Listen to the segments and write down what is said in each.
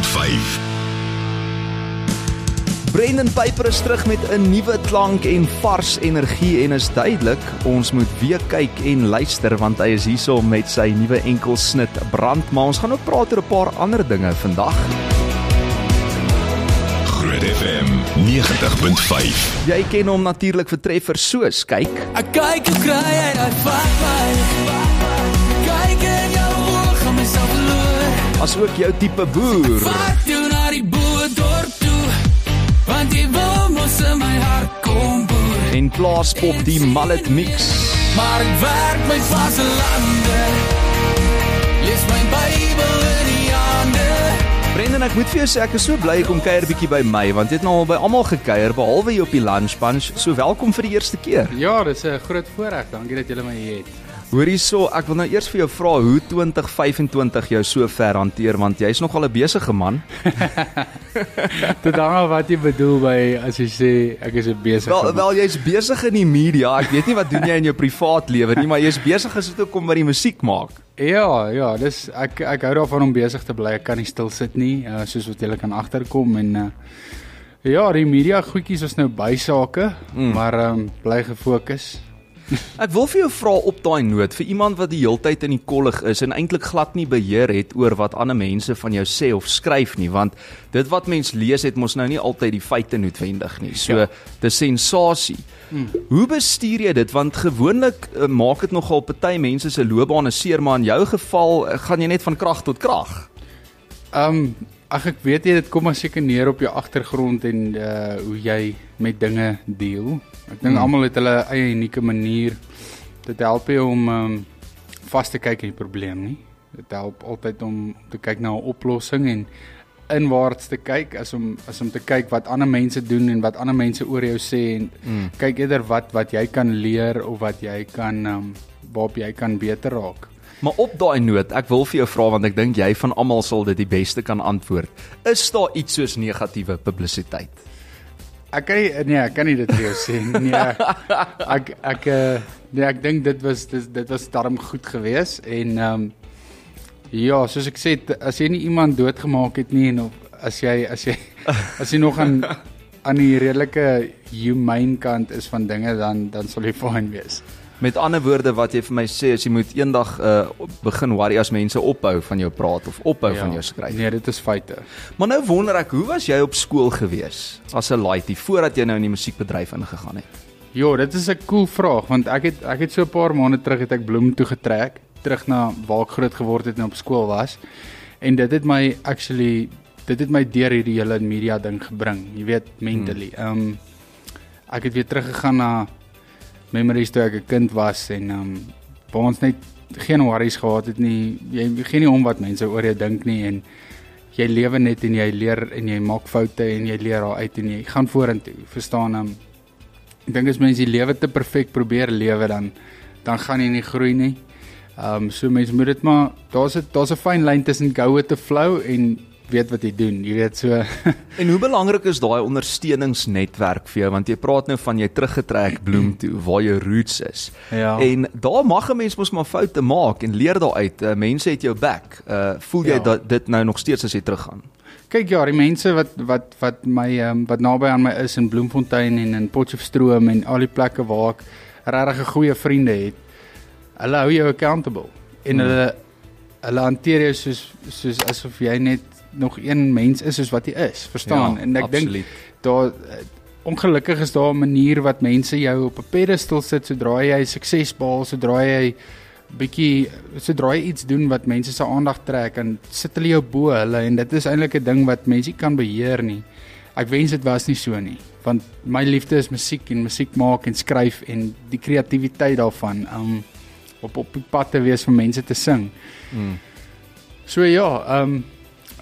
90.5. Brendan Pyper is terug met 'n nuwe klank en vars energie en is duidelik, ons moet weer kyk en luister want hy is hierso met sy nuwe enkelsnit Brand, maar ons gaan ook praat oor 'n paar ander dinge vandag. Groot FM 90.5. Jy ken hom natuurlik vir treffers soos kyk. Ek kyk hoe kry hy daai vat my. Kyk in jou oë, gaan myself verloor. As ook jou tipe boer. Vat jou na die boerdorp toe, want die wil mos in my hart kom boer. En plaaspop die mallet mix. Maar ek werk my vaste lande, lees my Bybel in die hande. Brendan, ek moet vir jou sê, ek is so bly jy kom kuier bietjie by my, want jy het nou al by almal gekuier, behalwe jy op die lunch bunch, so welkom vir die eerste keer. Ja, dit is 'n groot voorreg, dankie dat julle my hier het. Hoor hierso, ek wil nou eers vir jou vra hoe 2025 jou so ver hanteer, want jy's nogal 'n besige man. Dit hang af wat jy bedoel by as jy sê ek is 'n besige. Wel jy's besig in die media, ek weet nie wat doen jy in jou privaat lewe nie, maar jy's besig as dit ook kom by die musiek maak. Ja, dis ek hou daarvan om besig te bly. Ek kan nie stil sit nie, soos wat julle kan agterkom en ja, die media goedjies is nou bysake, maar bly gefokus. Ek wil vir jou vra op daai noot, vir iemand wat die heeltyd in die kollig is en eintlik glad nie beheer het oor wat ander mense van jou sê of skryf nie, want dit wat mens lees het mos nou nie altyd die feite noodwendig nie. So, dis sensasie. Hoe bestuur jy dit? Want gewoonlik maak dit nogal party mense se loopbane seer, maar in jou geval gaan jy net van krag tot krag. Ek weet jy, dit kom maar seker neer op jou agtergrond en hoe jy met dinge deel. Ek dink almal het hulle eie unieke manier. Dit help jou om vas te kyk in die probleem nie. Dit help altyd om te kyk na 'n oplossing en inwaarts te kyk as om te kyk wat ander mense doen en wat ander mense oor jou sê en kyk eerder wat jy kan leer of wat jy kan waarop jy kan beter raak. Maar op daai noot, ek wil vir jou vra want ek dink jy van almal sal dit die beste kan antwoord. Is daar iets soos negatiewe publisiteit? Ek kan nie dit vir jou sê nie. Ek dink dit was darm goed geweest en ja, soos ek sê, as jy nie iemand doodgemaak het nie en of as jy nog aan die redelike humane kant is van dinge dan sal jy fyn wees. Met ander woorde wat jy vir my sê, as jy moet eendag begin worry as mense ophou van jou praat of ophou van jou skryf. Nee, dit is feite. Maar nou wonder ek, hoe was jy op skool gewees as 'n laaitie voordat jy nou in die musiekbedryf ingegaan het? Ja, dit is 'n cool vraag want ek het so 'n paar maande terug het ek Bloem toe getrek, terug na waar ek groot geword het en op skool was. En dit het my deur hierdie hele media ding gebring, jy weet, mentally. Ek het weer teruggegaan na memories toe ek 'n kind was en waar ons net geen worries gehad het nie. Jy gee nie om wat mense oor jou dink nie en jy lewe net en jy leer en jy maak foute en jy leer daar uit en jy gaan vorentoe. Verstaan? Ek dink as mense die lewe te perfek probeer lewe dan gaan jy nie groei nie. So mense moet dit maar daar's 'n fyn lyn tussen go with the flow en weet wat jy doen, jy weet so. En hoe belangrik is daai ondersteuningsnetwerk vir jou, want jy praat nou van jy teruggetrek Bloem toe, waar jou roots is. Ja. En daar mag 'n mens mos maar foute maak en leer daaruit. Mense het jou back. Voel jy dat dit nou nog steeds as jy teruggaan? Kyk ja, die mense wat my wat naby aan my is in Bloemfontein en in Potchefstroom en al die plekke waar ek regtig goeie vriende het, hulle hou jou accountable en hulle hanteer jou soos asof jy net nog een mens is soos wat jy is, verstaan? Ja, en ek absoluut. dink daar ongelukkig is daar 'n manier wat mense jou op 'n pedestal sit sodra jy sukses behaal, sodra jy iets doen wat mense se aandag trek en sit hulle jou bo hulle en dit is eintlik 'n ding wat mense kan beheer nie. Ek wens dit was nie so nie, want my liefde is musiek en musiek maak en skryf en die kreatiwiteit daarvan op die pad te wees vir mense te sing. So ja,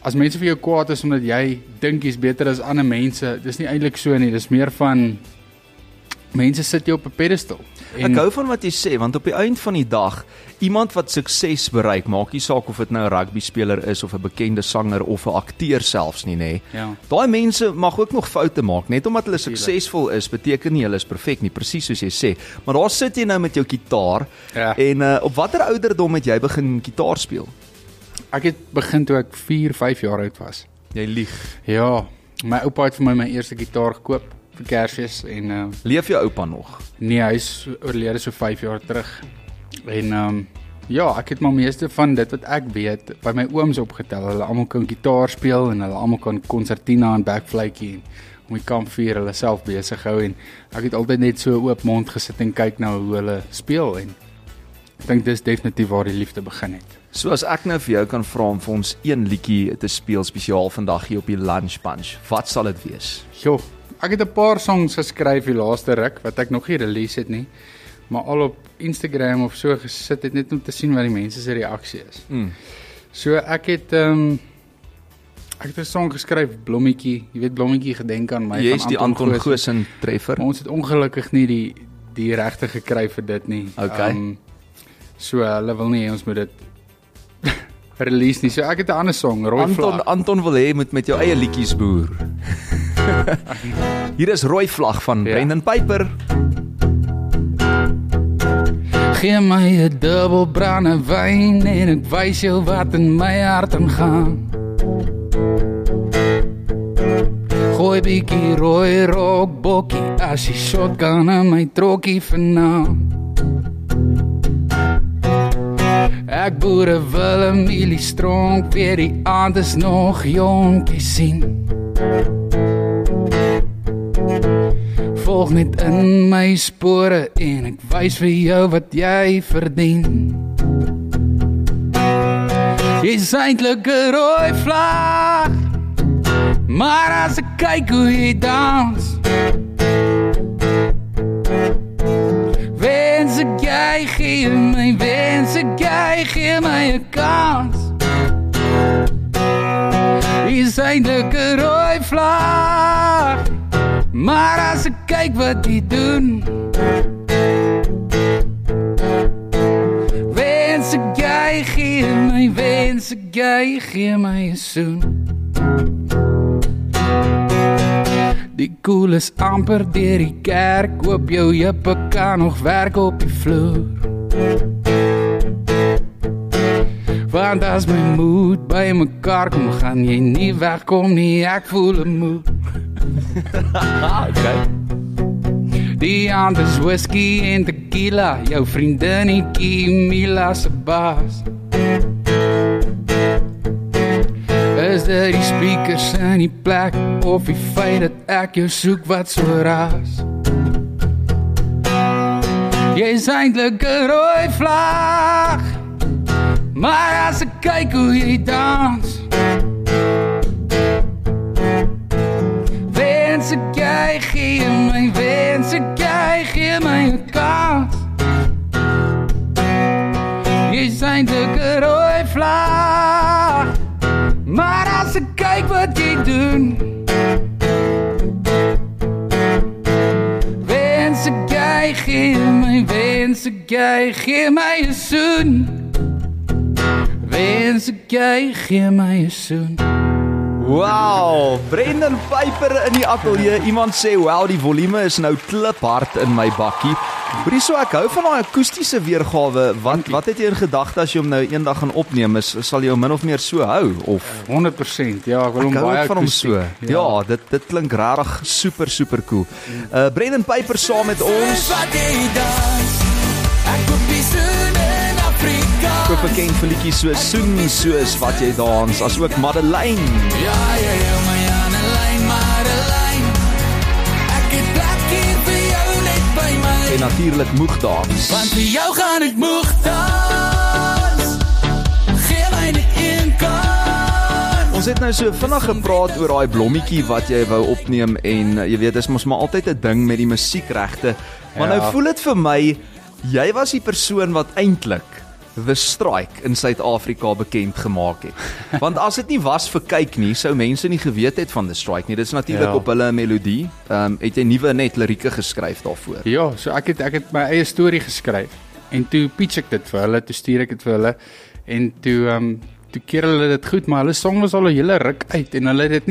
as mense vir jou kwaad is omdat jy dink jy's beter as ander mense, dis nie eintlik so nie, dis meer van mense sit jou op 'n pedestal. Ek hou van wat jy sê, want op die eind van die dag, iemand wat sukses bereik, maak nie saak of dit nou 'n rugbyspeler is of 'n bekende sanger of 'n akteur selfs nie, nê. Ja. Daai mense mag ook nog foute maak, net omdat hulle suksesvol is, beteken nie hulle is perfek nie, presies soos jy sê. Maar daar sit jy nou met jou gitaar, en op watter ouderdom het jy begin gitaar speel? Ek het begin toe ek 4-5 jaar oud was. Jy lieg. Ja, my oupa het vir my eerste gitaar gekoop vir Kersfees en Leef jou oupa nog? nee, hy is oorlede so 5 jaar terug. En ja, ek het maar meeste van dit wat ek weet by my ooms opgetel. Hulle almal kan gitaar speel en hulle almal kan konsertina en backfluitjie en om die kampvuur hulle self besig hou en ek het altyd net so oop mond gesit en kyk na hoe hulle speel en ek dink dis definitief waar die liefde begin het. So as ek nou vir jou kan vra om vir ons een liedjie te speel spesiaal vandag hier op die Lunch Bunch, wat sal dit wees? Jo, ek het 'n paar songs geskryf die laaste ruk wat ek nog nie release het nie, maar al op Instagram of so gesit het net om te sien wat die mense se reaksie is. So ek het 'n song geskryf, Blommetjie. Jy weet Blommetjie gedenk aan my Jy is die Anton Goosen treffer. Maar ons het ongelukkig nie die regte gekry vir dit nie. Okay. So hulle wil nie hê ons moet dit release nie. So ek het 'n ander song, Rooi Vlag. Anton wil hê moet met jou eie liedjies boer. Hier is Rooi Vlag van Brendan Piper. Gee my 'n dubbel brandewyn en ek wys jou wat in my hart aangaan. Gooi bietjie rooi rookbokkie as jy shotgun in my trokkie vanaand. Ek boer 'n Willemielie stronk, weer die aand is nog jonkie sien. Volg net in my spore en ek wys vir jou wat jy verdien. Jy's eintlik 'n rooi vlag, maar as ek kyk hoe jy dans, wens ek jy gee my 'n kans. Jy's eintlik 'n rooi vlag, maar as ek kyk wat jy doen, wens ek jy gee my 'n soen. Die koel is amper deur die kerk, hoop jou jippe kan nog werk op die vloer. Want as my moed by mekaar kom, gaan jy nie wegkom nie, ek voel 'n moed. Okay. Die aand is whisky en tequila, jou vriendinnetjie Mila se baas. Is dit die speakers in die plek, of die feit dat ek jou soek wat so raas? Jy's eintlik 'n rooi vlag, maar as ek kyk hoe jy dans, wens ek jy gee my 'n kans. Jy's eintlik 'n rooi vlag, maar as ek kyk wat jy doen, wens ek jy gee my 'n soen. Wens ek jy gee my 'n soen. Wow, Brendan Piper in die ateljee. Iemand sê, wow, die volume is nou kliphard in my bakkie. Hoorie so, ek hou van daai akoestiese weergawe. Wat het jy in gedagte as jy hom nou eendag gaan opneem? Sal jy hom min of meer so hou? Of 100%, ja, ek wil hom baie van hom so. Ja, dit klink regtig super cool. Brendan Piper saam met ons. Ook bekend vir liedjies so Soen soos wat jy dans, as ook Madeleine. Ja, Madeleine. Ek het plek hier vir jou net by my. En natuurlik Moegdans. Want vir jou gaan ek moeg dans. Gee my net een kans. Ons het nou so vinnig gepraat oor daai blommetjie wat jy wou opneem en jy weet, dis mos maar altyd 'n ding met die musiekregte. Maar nou voel dit vir my, jy was die persoon wat eintlik The Strike in Suid-Afrika bekend gemaak het. Want as dit nie was vir kyk nie, sou mense nie geweet het van The Strike nie. Dit is natuurlik op hulle melodie. Het jy nuwe net lirieke geskryf daarvoor? Ja, so ek het my eie storie geskryf en toe pitch ek dit vir hulle, toe stuur ek dit vir hulle en toe keer hulle dit goed, maar hulle song was al 'n hele ruk uit en hulle het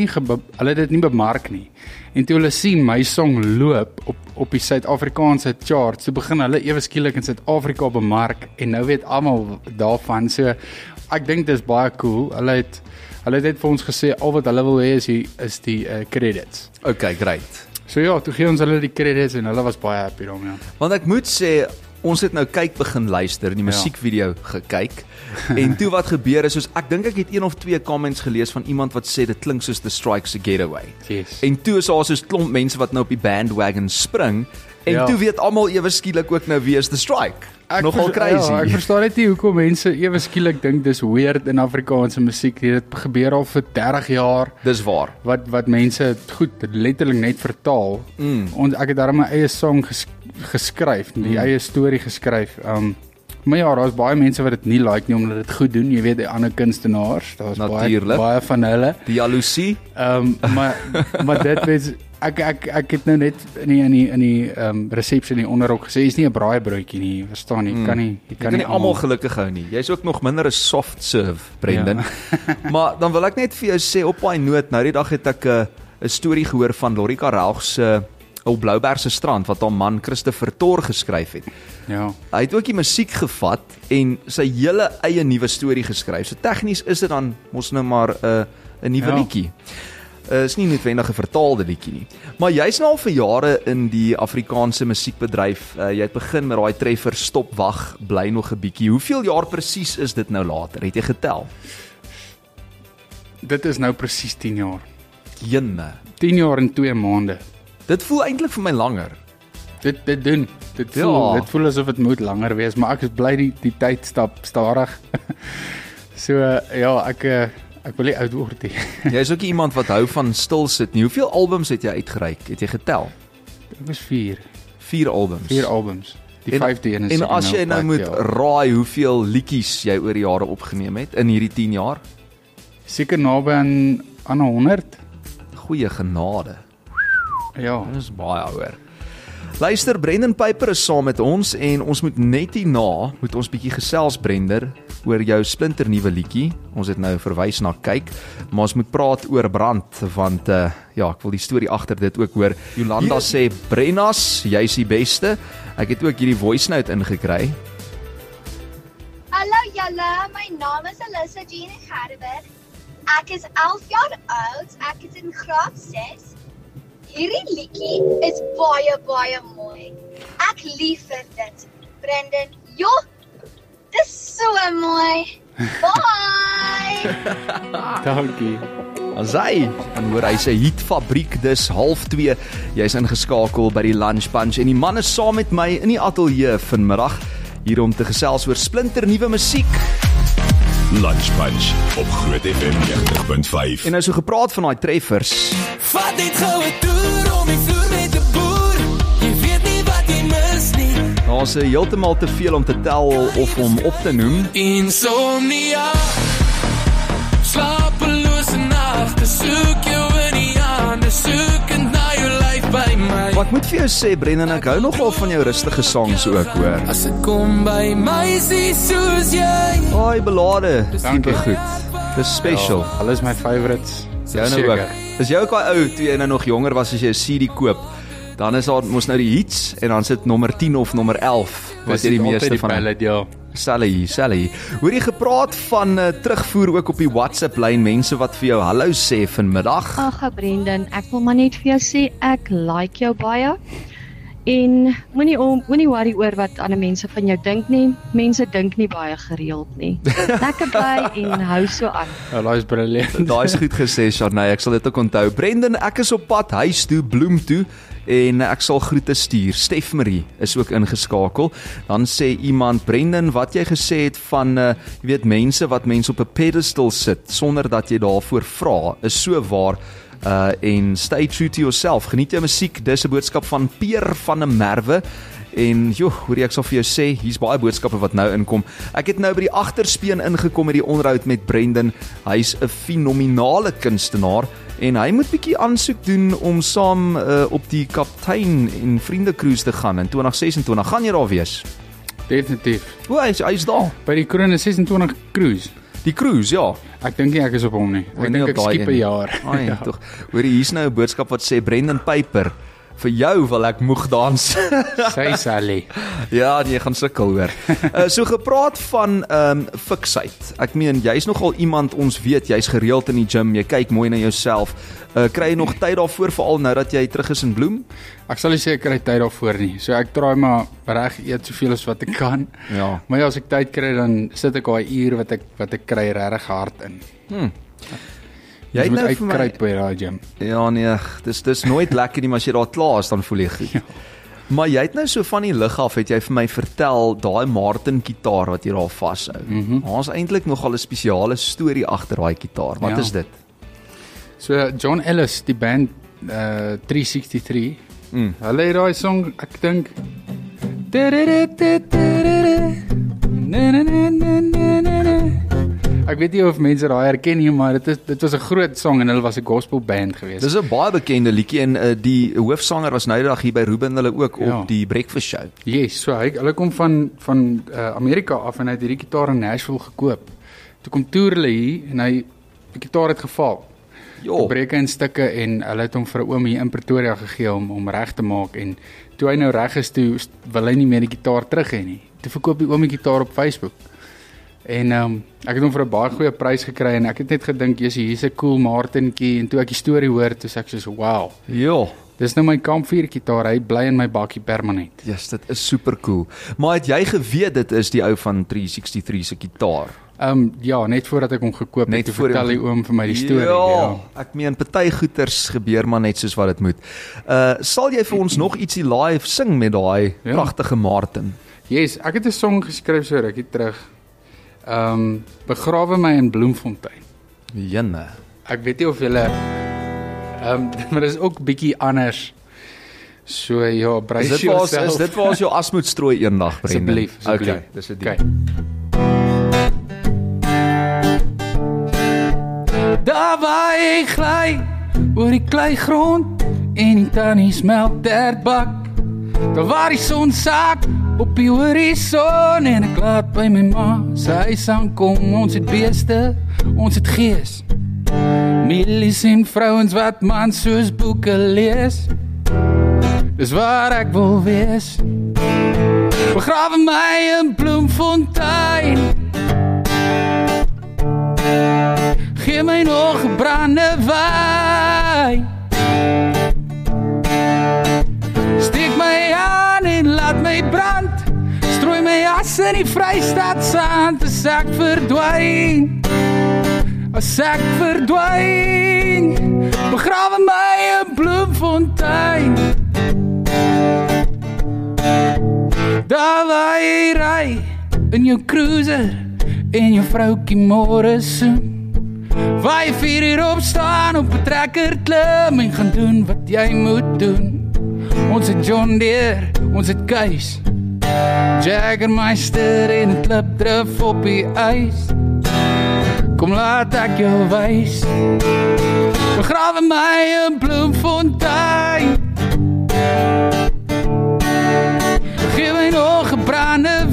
dit nie bemark nie. En toe hulle sien my song loop op die Suid-Afrikaanse charts, toe begin hulle ewe skielik in Suid-Afrika bemark en nou weet almal daarvan. So ek dink dis baie cool. Hulle het net vir ons gesê al wat hulle wil hê is die credits. Okay, great. So ja, toe gee ons hulle die credits en hulle was baie happy daarmee. Want ek moet sê, ons het nou begin luister, die musiekvideo gekyk. En toe wat gebeur is, soos ek dink ek het 1 of 2 comments gelees van iemand wat sê dit klink soos The Strikes a Getaway. Yes. En toe is daar soos klomp mense wat nou op die bandwagon spring. En toe weet almal ewe skielik ook nou wie is The Strike. Nogal crazy. Ja, ek verstaan net nie hoekom mense ewe skielik dink dis weird in Afrikaanse musiek. Dit gebeur al vir 30 jaar. Dis waar. Wat mense goed letterlik net vertaal. Ek het daar my eie song geskryf, die eie storie geskryf. Maar ja, daar's baie mense wat dit nie like nie omdat dit goed doen. Jy weet, die ander kunstenaars, daar's baie van hulle. Die jaloesie. Maar dit weet ek het nou net in die resepsie in die onderrok gesê, is nie 'n braaibroodjie nie, verstaan jy? Jy kan nie almal gelukkig hou nie. Jy's ook nog minder 'n soft serve, Brendan. Ja. Maar dan wil ek net vir jou sê op daai noot, nou die dag het ek 'n storie gehoor van Lori Karel se op Bloubergse strand wat haar man Christopher Tor geskryf het. Ja. Hy het ook die musiek gevat en sy hele eie nuwe storie geskryf. So tegnies is dit dan mos nou maar 'n nuwe liedjie. Is nie noodwendig 'n vertaalde liedjie nie. Maar jy's nou al vir jare in die Afrikaanse musiekbedryf. Jy het begin met daai treffer Stop Wag, bly nog 'n bietjie. Hoeveel jaar presies is dit nou later? Het jy getel? Dit is nou presies 10 jaar. Jenne. 10 jaar en 2 maande. Dit voel eintlik vir my langer. Dit voel asof dit moet langer wees, maar ek is bly die tyd stap stadig. So ja, ek wil nie oud word nie. Jy is ook iemand wat hou van stil sit nie. Hoeveel albums het jy uitgereik? Het jy getel? Dit was 4. 4 albums. 4 albums. Die 5de een is. En as jy nou moet raai hoeveel liedjies jy oor die jare opgeneem het in hierdie 10 jaar? Seker naby aan 100. Goeie genade. Ja, dit is baie ouer. Luister, Brendan Piper is saam met ons en ons moet net hierna moet ons bietjie gesels, Brender, oor jou splinternuwe liedjie. Ons het nou verwys na Kyk, maar ons moet praat oor Brand want ja, ek wil die storie agter dit ook hoor. Jolanda sê Brennas, jy's die beste. Ek het ook hierdie voice note ingekry. Hallo julle, my naam is Alyssa Jean Gerber. Ek is 11 jaar oud. Ek is in graad 6. Hierdie liedjie is baie mooi. Ek lief vir dit. Brendan, dis so mooi. Bye. Dankie. Asai, en hoor hy sê Hitfabriek dis 1:30. Jy's ingeskakel by die Lunch Punch en die man is saam met my in die ateljee vanmiddag hier om te gesels oor splinternuwe musiek. Lunch Punch op Groot FM 90.5. En nou so gepraat van daai treffers. Vat net gou 'n toer om die vloer met 'n boer. Jy weet nie wat jy mis nie. Daar's heeltemal te veel om te tel of om op te noem. Insomnia. Slapelose nagte, soek jou in die aande, soekend na jou lyf by my. Wat moet vir jou sê, Brendan, ek hou nogal van jou rustige songs ook, hoor. As ek kom by my, sê soos jy. Daai ballade, dankie goed. Dis special. Ja, hulle is my favorites. Jou nou ook. Is jy ook al ou toe jy nou nog jonger was as jy 'n CD koop? Dan is daar mos nou die hits en dan sit nommer 10 of nommer 11 wat jy die meeste van. Ballad, ja. Sally. Hoor jy gepraat van terugvoer ook op die WhatsApp lyn, mense wat vir jou hallo sê vanmiddag? Ag, Brendan, ek wil maar net vir jou sê ek like jou baie. En moenie worry oor wat ander mense van jou dink nie. Mense dink nie baie gereeld nie. Lekker bly en hou so aan. Ja, daai is briljant. Daai is goed gesê, Sharnay. Ek sal dit ook onthou. Brendan, ek is op pad huis toe, Bloem toe. En ek sal groete stuur. Stef Marie is ook ingeskakel. Dan sê iemand, Brendan, wat jy gesê het van jy weet mense wat mense op 'n pedestal sit sonder dat jy daarvoor vra, is so waar. En stay true to yourself. Geniet jou musiek. Dis 'n boodskap van Peer van 'n Merwe. En hoor ek sal vir jou sê, hier's baie boodskappe wat nou inkom. Ek het nou by die agterspeen ingekom met die onderhoud met Brendan. Hy's 'n fenominale kunstenaar en hy moet bietjie aansoek doen om saam op die kaptein en vriende cruise te gaan in 2026. Gaan jy daar wees? Definitief. O, hy's daar. By die Krone 26 cruise. Die cruise, ja. Ek dink nie ek is op hom nie. Ek dink ek skiep 'n jaar. Ai, ja. Tog. Hoor jy, hier's nou 'n boodskap wat sê Brendan Piper vir jou wil ek moeg dans. Sy Sally. Ja, jy gaan sukkel hoor. So gepraat van fiksheid. Ek meen, jy's nogal iemand, ons weet, jy's gereeld in die gym, jy kyk mooi na jouself. Kry jy nog tyd daarvoor, veral nou dat jy terug is in Bloem? Ek sal nie sê ek kry tyd daarvoor nie. So ek probeer maar reg eet soveel as wat ek kan. Ja. Maar ja, as ek tyd kry, dan sit ek daai uur wat ek kry regtig hard in. Jy het moet nou vir my uitkruip by daai gym. Ja nee, dis nooit lekker nie, maar as jy daar klaar is, dan voel jy goed. Maar jy het nou so van die lig af, het jy vir my vertel, daai Martin gitaar wat jy daar vashou. Daar's eintlik nogal 'n spesiale storie agter daai gitaar. Wat is dit? So John Ellis, die band 363. Hulle het daai song, ek dink Ek weet nie of mense daai herken nie, maar dit was 'n groot song en hulle was 'n gospel band geweest. Dis 'n baie bekende liedjie en die hoofsanger was nou die dag hier by Ruben hulle ook Ja. op die Breakfast Show. Yes, so hulle kom van Amerika af en hy het hierdie gitaar in Nashville gekoop. Toe kom toer hulle hier en die gitaar het geval. Jo. Breek in stukke en hulle het hom vir 'n oom hier in Pretoria gegee om reg te maak en toe hy nou reg is, toe wil hy nie meer die gitaar terug hê nie. Toe verkoop die oom die gitaar op Facebook. En ek het hom vir 'n baie goeie prys gekry en ek het net gedink, hier's 'n cool Martinkie en toe ek die storie hoor, toe sê ek soos, wow. Jo. Dis nou my kampvuur gitaar, hy bly in my bakkie permanent. Yes, dit is super cool. Maar het jy geweet dit is die ou van 363 se gitaar? Ja, net voordat ek hom gekoop Net het, toe voor vertel die- die oom vir my die storie. Ja, ek meen party goeters gebeur maar net soos wat dit moet. Sal jy vir ons nog ietsie live sing met daai Ja. pragtige Martin? Yes, ek het 'n song geskryf so rukkie terug. Begrawe my in Bloemfontein. Jenne. Ek weet nie of julle maar dit is ook bietjie anders. So ja, brace Is dit waar ons jou as moet strooi eendag, Brendan? Asseblief. Okay, dis 'n ding. Okay. Daar waar ek gly oor die kleigrond en die tannie smelt dertbak. Daar waar die son sak op die horison en ek laat by my ma sy huis aankom. Ons het beeste, ons het gees. Milies en vrouens wat man soos boeke lees. Dis waar ek wil wees. Begrawe my in Bloemfontein. Gee my nog 'n brandewyn. Steek my aan en laat my brand. Strooi my as in die Vrystaat sand. As ek verdwyn. As ek verdwyn. Begrawe my in Bloemfontein. Daar waar jy ry in jou cruiser en jou vroukie Morrison. Waar jy 4 uur opstaan op 'n trekker klim en gaan doen wat jy moet doen. Ons het John Deere, ons het Keis, Jägermeister en 'n klipdrif op die ys. Kom laat ek jou wys. Begrawe my in Bloemfontein. Gee my nog 'n brandewyn.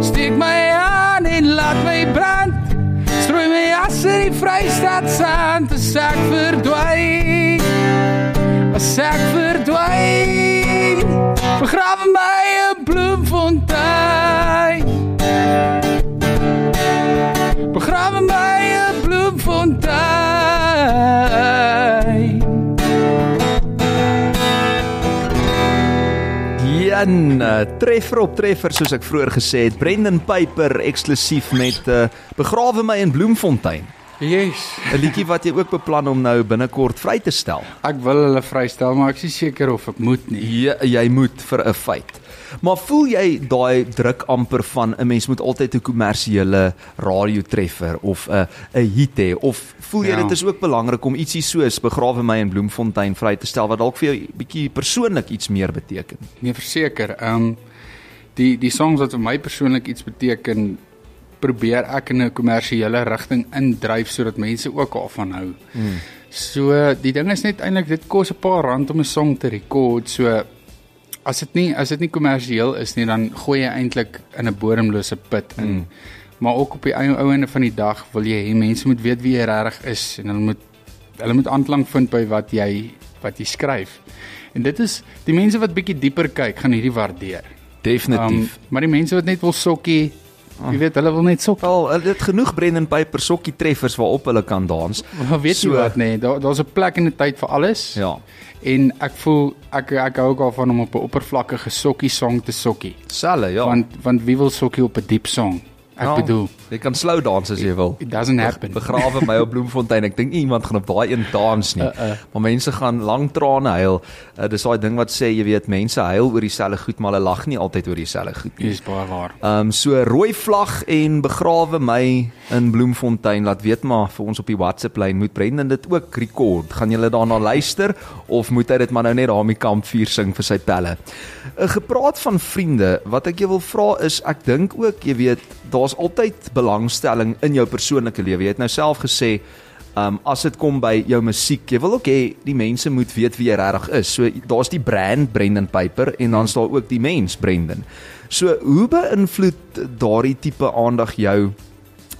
Steek my aan en laat my brand. Strooi my as in die Vrystaat sand. As ek verdwyn. As ek verdwyn. Begrawe my in Bloemfontein. Begrawe my in Bloemfontein. Jan, treffer op treffer soos ek vroeër gesê het. Brendan Piper eksklusief met Begrawe my in Bloemfontein. Yes. 'n Liedjie wat jy ook beplan om nou binnekort vry te stel. Ek wil hulle vrystel, maar ek is nie seker of ek moet nie. Ja, jy moet vir 'n feit. Maar voel jy daai druk amper van 'n mens moet altyd 'n kommersiële radiotreffer of 'n hit hê, of voel jy Ja. dit is ook belangrik om ietsie soos Begrawe my in Bloemfontein vry te stel wat dalk vir jou bietjie persoonlik iets meer beteken? Nee, verseker. Die songs wat vir my persoonlik iets beteken, probeer ek in 'n kommersiële rigting indryf sodat mense ook daarvan hou. So die ding is net eintlik dit kos 'n paar rand om 'n song te rekord. So as dit nie kommersieel is nie, dan gooi jy eintlik in 'n bodemlose put in. Maar ook op die einde van die dag wil jy hê mense moet weet wie jy regtig is en hulle moet hulle moet aanklank vind by wat jy skryf. En dit is die mense wat bietjie dieper kyk, gaan hierdie waardeer. Definitief. Maar die mense wat net wil sokkie, jy weet, hulle wil net sokkie. Wel, hulle het genoeg Brendan Piper sokkie treffers waarop hulle kan dans. Maar weet jy wat nee, daar's 'n plek en 'n tyd vir alles. Ja. En ek voel ek hou ook al van om op 'n oppervlakkige sokkie song te sokkie. Selle, ja. Want wie wil sokkie op 'n diep song? Ek bedoel, jy kan slow dans as jy wil. It doesn't happen. Begrawe my op Bloemfontein. Ek dink nie iemand gaan op daai een dans nie. Maar mense gaan lang trane huil. Dis daai ding wat sê, jy weet, mense huil oor dieselfde goed, maar hulle lag nie altyd oor dieselfde goed nie. Dis baie waar. So rooi vlag en begrawe my in Bloemfontein. Laat weet maar vir ons op die WhatsApp lyn. Moet Brendan dit ook rekord? Gaan julle daarna luister of moet hy dit maar nou net daar om die kampvuur sing vir sy pelle? Gepraat van vriende, wat ek jou wil vra is, ek dink ook, jy weet, daar's altyd belangstelling in jou persoonlike lewe. Jy het nou self gesê, as dit kom by jou musiek, jy wil ook hê die mense moet weet wie jy regtig is. So daar's die brand Brendan Piper en dan is daar ook die mens Brendan. So hoe beïnvloed daardie tipe aandag jou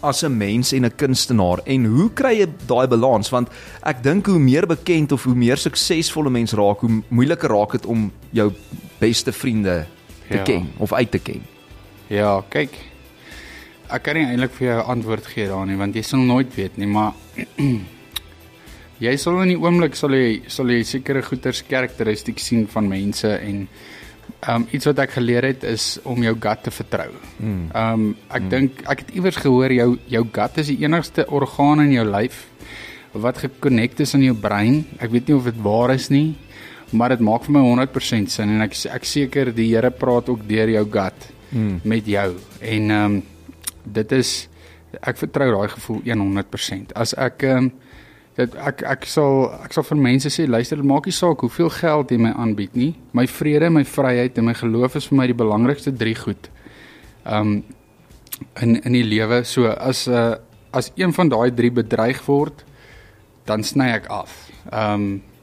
as 'n mens en 'n kunstenaar en hoe kry jy daai balans? Want ek dink hoe meer bekend of hoe meer suksesvolle mens raak, hoe moeiliker raak dit om jou beste vriende te ken of uit te ken. Ja, kyk. Ek kan nie eintlik vir jou antwoord gee daar nie, want jy sal nooit weet nie, maar jy sal in die oomblik sal jy sekere goeters karakteristiek sien van mense en iets wat ek geleer het is om jou gut te vertrou. Ek dink ek het iewers gehoor jou gut is die enigste orgaan in jou lyf wat gekonnekt is aan jou brein. Ek weet nie of dit waar is nie, maar dit maak vir my 100% sin en ek seker die Here praat ook deur jou gut met jou en dit is, ek vertrou daai gevoel 100%. As ek sal vir mense sê, luister, dit maak nie saak hoeveel geld jy my aanbied nie. My vrede, my vryheid en my geloof is vir my die belangrikste 3 goed in die lewe. So as een van daai 3 bedreig word, dan sny ek af.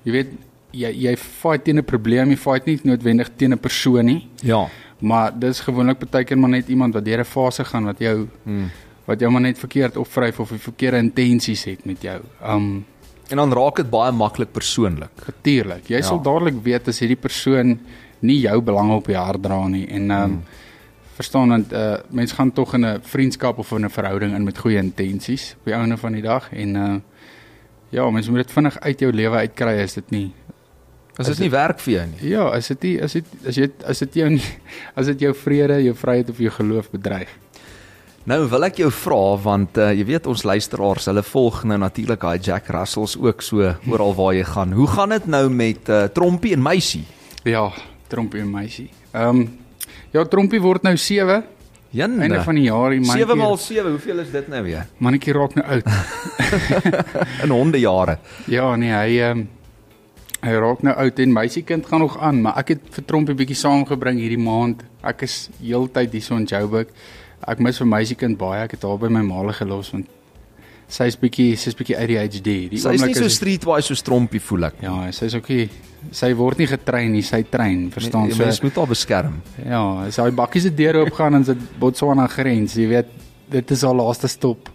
Jy weet, jy fight teen 'n probleem, jy fight nie noodwendig teen 'n persoon nie. Ja. Maar dis gewoonlik partykeer maar net iemand wat deur 'n fase gaan wat jou maar net verkeerd opvryf of 'n verkeerde intensies het met jou. En dan raak dit baie maklik persoonlik. Natuurlik. Jy sal dadelik weet as hierdie persoon nie jou belange op die hart dra nie en verstaan want mense gaan tog in 'n vriendskap of in 'n verhouding in met goeie intensies op die einde van die dag en mense moet dit vinnig uit jou lewe uitkry as dit nie werk vir jou nie. Ja, as dit jou vrede, jou vryheid of jou geloof bedreig. Nou wil ek jou vra want jy weet ons luisteraars, hulle volg nou natuurlik daai Jack Russells ook so oral waar jy gaan. Hoe gaan dit nou met Trompie en Meisie? Ja, Trompie en Meisie. Trompie word nou 7. Einde van die jaar, 7 x 7, hoeveel is dit nou weer? Mannetjie raak nou oud. In hondejare. Ja, nee, hy raak nou oud en meisiekind gaan nog aan, maar ek het vir Trompie bietjie saamgebring hierdie maand. Ek is heeltyd hier so in Joburg. Ek mis vir meisiekind baie. Ek het haar by my ma gelos want sy's bietjie ADHD. Sy is nie so streetwise soos Trompie voel ek. Ja, sy's okay. Sy word nie getrein nie, sy trein, verstaan? So mens moet haar beskerm. Ja, as hy bakkies se deur oopgaan en sit Botswana grens, jy weet, dit is haar laaste stop.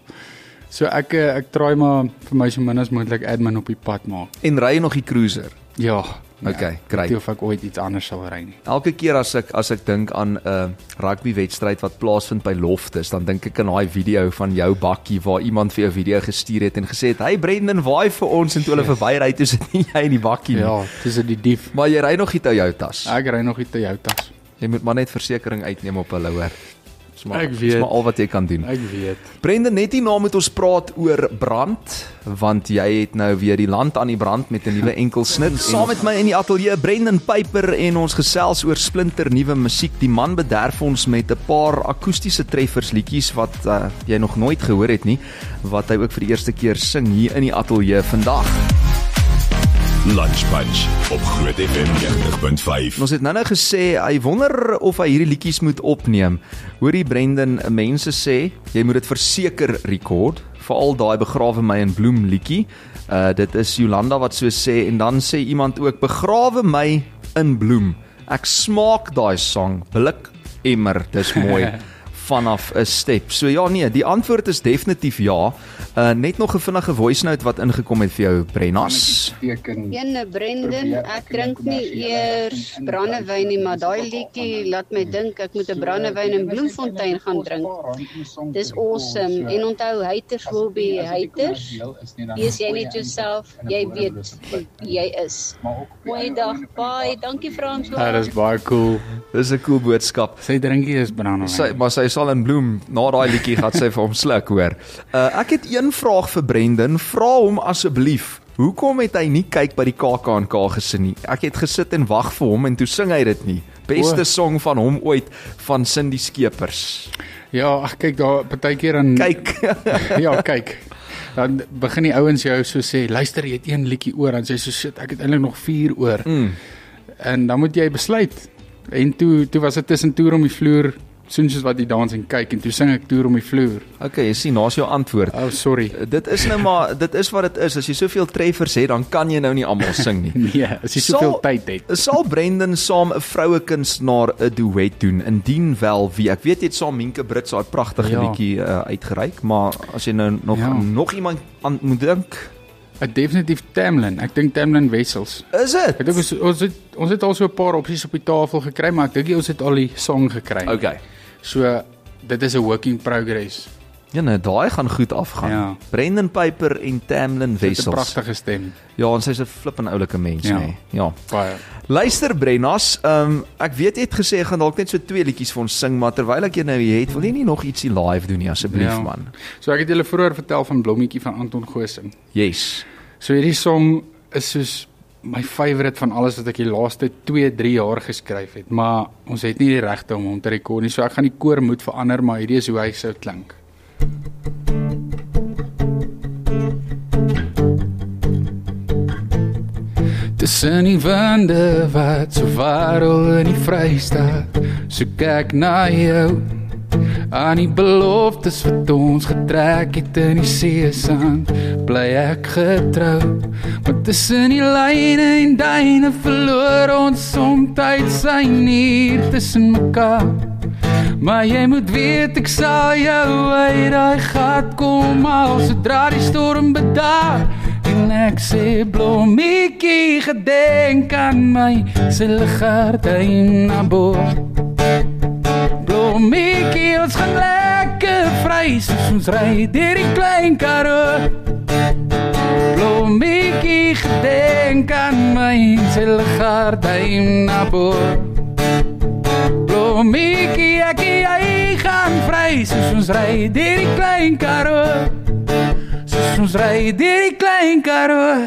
So ek try maar vir my so min as moontlik admin op die pad maak. En ry nog die cruiser? Ja. Okay, great. Of ek ooit iets anders sal ry nie. Elke keer as ek dink aan 'n rugbywedstryd wat plaasvind by Loftus, dan dink ek aan daai video van jou bakkie waar iemand vir jou video gestuur het en gesê het, "Hey Brendan, waai vir ons," en toe hulle verbyry het, toe sit nie jy in die bakkie nie. Ja, dis die dief. Maar jy ry nog die Toyotas. Ek ry nog die Toyotas. Jy moet maar net versekering uitneem op hulle, hoor. Ek weet. Dis maar al wat jy kan doen. Ek weet. Brendan, net hierna moet ons praat oor brand, want jy het nou weer die land aan die brand met 'n nuwe enkelsnit. Saam met my in die ateljee Brendan Piper en ons gesels oor splinter nuwe musiek. Die man bederf ons met 'n paar akoestiese treffers liedjies wat jy nog nooit gehoor het nie, wat hy ook vir die eerste keer sing hier in die ateljee vandag. Lunch Bunch op Groot FM 90.5. Ons het nou gesê, hy wonder of hy hierdie liedjies moet opneem. Hoorie Brendan, mense sê, jy moet dit verseker rekord, veral daai begrawe my in bloem liedjie. Dit is Jolanda wat so sê, en dan sê iemand ook, begrawe my in bloem. Ek smaak daai song, blik emmer, dis mooi. vanaf 'n step. So ja, nee, die antwoord is definitief ja. Net nog 'n vinnige voice note wat ingekom het vir jou, Brennas. Ene Brendan, ek drink nie eers brandewyn nie, maar daai liedjie laat my dink ek moet 'n brandewyn in Bloemfontein gaan drink. Dis awesome. En onthou, haters will be haters. Wees jy net jouself, jy weet wie jy is. Mooi dag, bye. Dankie François. Dit is baie cool. Dis 'n cool boodskap. Sy drinkie is brandewyn. Maar sy sal in bloem na daai liedjie gaan sy vir hom sluk, hoor. Ek het een vraag vir Brendan. Vra hom asseblief, hoekom het hy nie kyk by die KAK&K gesin nie? Ek het gesit en wag vir hom en toe sing hy dit nie. Beste song van hom ooit van Cindy Skeepers. Ja, ag kyk daar partykeer dan Kyk. ja, kyk. Dan begin die ouens jou so sê, luister, jy het een liedjie oor, en sê so shit, ek het eintlik nog 4 oor. En dan moet jy besluit. En toe was dit tussen toer om die vloer, soos wat die dans en kyk, en toe sing ek toer om die vloer. Okay, jy sien, daar's jou antwoord. Oh, sorry. Dit is nou maar, dit is wat dit is. As jy soveel treffers het, dan kan jy nou nie almal sing nie. Nee, as jy soveel tyd het. Sal Brendan saam 'n vroue kunstenaar 'n duet doen? Indien wel, wie? Ek weet jy het saam Minke Brits daai pragtige liedjie uitgereik, maar as jy nou nog iemand aan moet dink, Definitief Tamlin. Ek dink Tamlin Wessels. Is dit? Ek dink ons het al so 'n paar opsies op die tafel gekry, maar ek dink ons het al die song gekry. Okay. So dit is 'n work in progress. Ja, nee, daai gaan goed afgaan. Ja. Brendan Piper en Tamlin Wessels. 'n pragtige stem. Ja, en sy's 'n flippend oulike mens, Ja. nee. Ja. Baie. Luister Brennas, ek weet jy het gesê jy gaan dalk net so 2 liedjies vir ons sing, maar terwyl ek jou nou hier het, wil jy nie nog ietsie live doen nie asseblief man. So ek het julle vroeër vertel van Blommetjie van Anton Goosen. Yes. So hierdie song is soos my favourite van alles wat ek die laaste 2-3 jaar geskryf het, maar ons het nie die regte om hom te rekord nie, so ek gaan die koor moet verander, maar hierdie is hoe hy sou klink. Tussen die winde wat so warrel in die Vrystaat, soek ek na jou, aan die beloftes wat ons getrek het in die seesand, bly ek getrou, maar tussen die lyne en duine verloor ons somtyd syn hier tussen mekaar. Maar jy moet weet ek sal jou uit die gat kom al sodra die storm bedaar. En ek sê Blommetjie, gedenk aan my, sy liggardyn na boord. Blommetjie, ons gaan lekker vry, soos ons ry deur die klein Karoo. Blommetjie, gedenk aan my, sy liggardyn na boord. Blommetjie, ek en jy gaan vry, soos ons ry deur die klein Karoo. Soos ons ry deur die klein Karoo.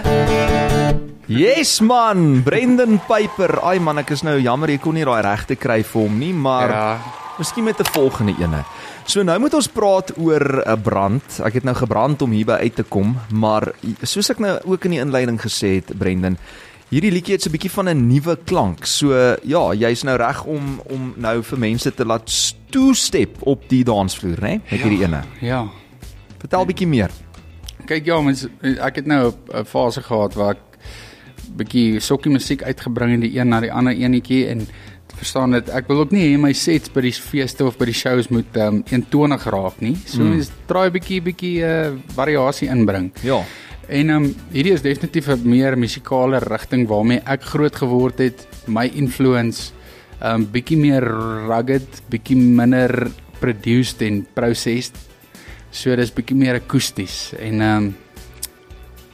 Yes man, Brendan Piper. Ai man, ek is nou jammer ek kon nie daai regte kry vir hom nie, maar Ja. miskien met 'n volgende ene. So nou moet ons praat oor 'n brand. Ek het nou gebrand om hierby uit te kom, maar soos ek nou ook in die inleiding gesê het, Brendan, hierdie liedjie het so 'n bietjie van 'n nuwe klank. So ja, jy's nou reg om nou vir mense te laat toe-step op die dansvloer, né? Met hierdie ene. Ja. Vertel bietjie meer. Kyk ja, ek het nou 'n fase gehad waar ek bietjie sokkie musiek uitgebring en die een na die ander enetjie en verstaan dit, ek wil ook nie hê my sets by die feeste of by die shows moet eentonig raak nie. So mens draai bietjie variasie inbring. Ja. En hierdie is definitief 'n meer musikale rigting waarmee ek groot geword het. My influence bietjie meer rugged, bietjie minder produced en processed. So dis bietjie meer akoesties en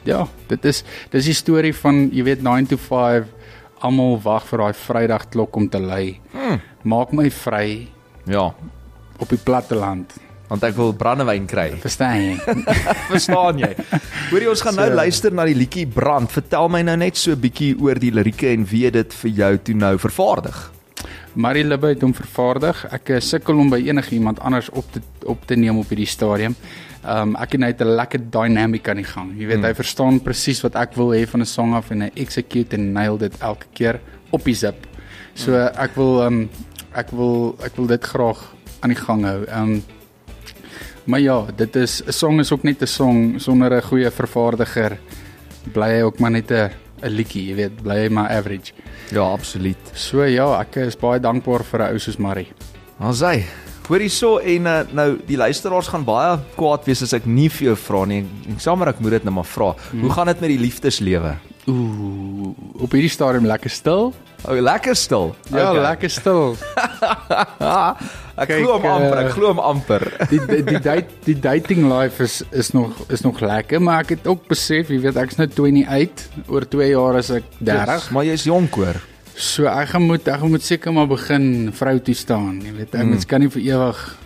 ja, dis die storie van, jy weet, 9 to 5, almal wag vir daai Vrydag klok om te lui. Maak my vry Ja, op die platteland. want ek wil brandewyn kry. Verstaan jy? Verstaan jy? Hoorie, ons gaan nou luister na die liedjie Brand. Vertel my nou net so 'n bietjie oor die lirieke en wie dit vir jou toe nou vervaardig. Marie Libbe het hom vervaardig. Ek sukkel om by enige iemand anders op te neem op hierdie stadium. Ek en hy het 'n lekker dynamic aan die gang. Jy weet, hy verstaan presies wat ek wil hê van 'n song af en hy execute en nail dit elke keer op die zip. So ek wil dit graag aan die gang hou. Maar ja, 'n song is ook net 'n song sonder 'n goeie vervaardiger. Bly hy ook maar net 'n liedjie, jy weet, bly hy maar average. Ja, absoluut. So ja, ek is baie dankbaar vir 'n ou soos Marie. Ons hy. Hoor hierso en nou die luisteraars gaan baie kwaad wees as ek nie vir jou vra nie. Ek sê maar ek moet dit nou maar vra. Hoe gaan dit met die liefdeslewe? Op hierdie stadium lekker stil. Lekker stil. Ja, lekker stil. Ek glo hom amper. Die dating life is nog lekker, maar ek het ook besef, jy weet, ek's nou 28, oor 2 jaar is ek 30. Yes, maar jy's jonk hoor. So ek gaan moet seker maar begin vrou toe staan, jy weet, mens kan nie vir ewig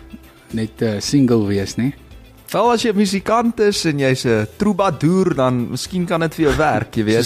net single wees nie. Wel as jy 'n musikant is en jy's 'n troubadour, dan miskien kan dit vir jou werk, jy weet.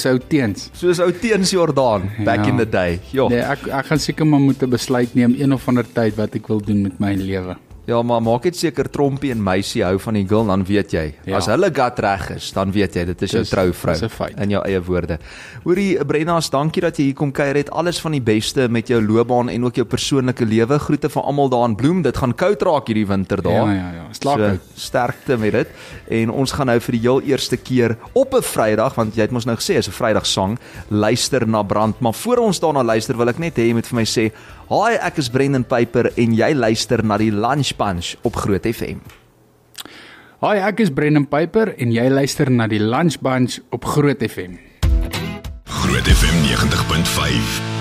Soos ou Teens Jordaan back in the day. Jo. Nee, ek gaan seker maar moet 'n besluit neem een of ander tyd wat ek wil doen met my lewe. Ja, maar maak dit seker Trompie en Meisie hou van die girl, dan weet jy. Ja. As hulle gat reg is, dan weet jy dit is jou trouvrou in jou eie woorde. Hoorie Brennas, dankie dat jy hier kom kuier. Het alles van die beste met jou loopbaan en ook jou persoonlike lewe. Groete van almal daar in Bloem. Dit gaan koud raak hierdie winter daar. Ja. So, sterkte met dit. En ons gaan nou vir die heel eerste keer op 'n Vrydag, want jy het mos nou gesê is 'n Vrydagsang, luister na Brand. Maar voor ons daarna luister, wil ek net hê jy moet vir my sê, "Hi, ek is Brendan Piper en jy luister na die Lunch Bunch op Groot FM." Hi, ek is Brendan Piper en jy luister na die Lunch Bunch op Groot FM. Groot FM 90.5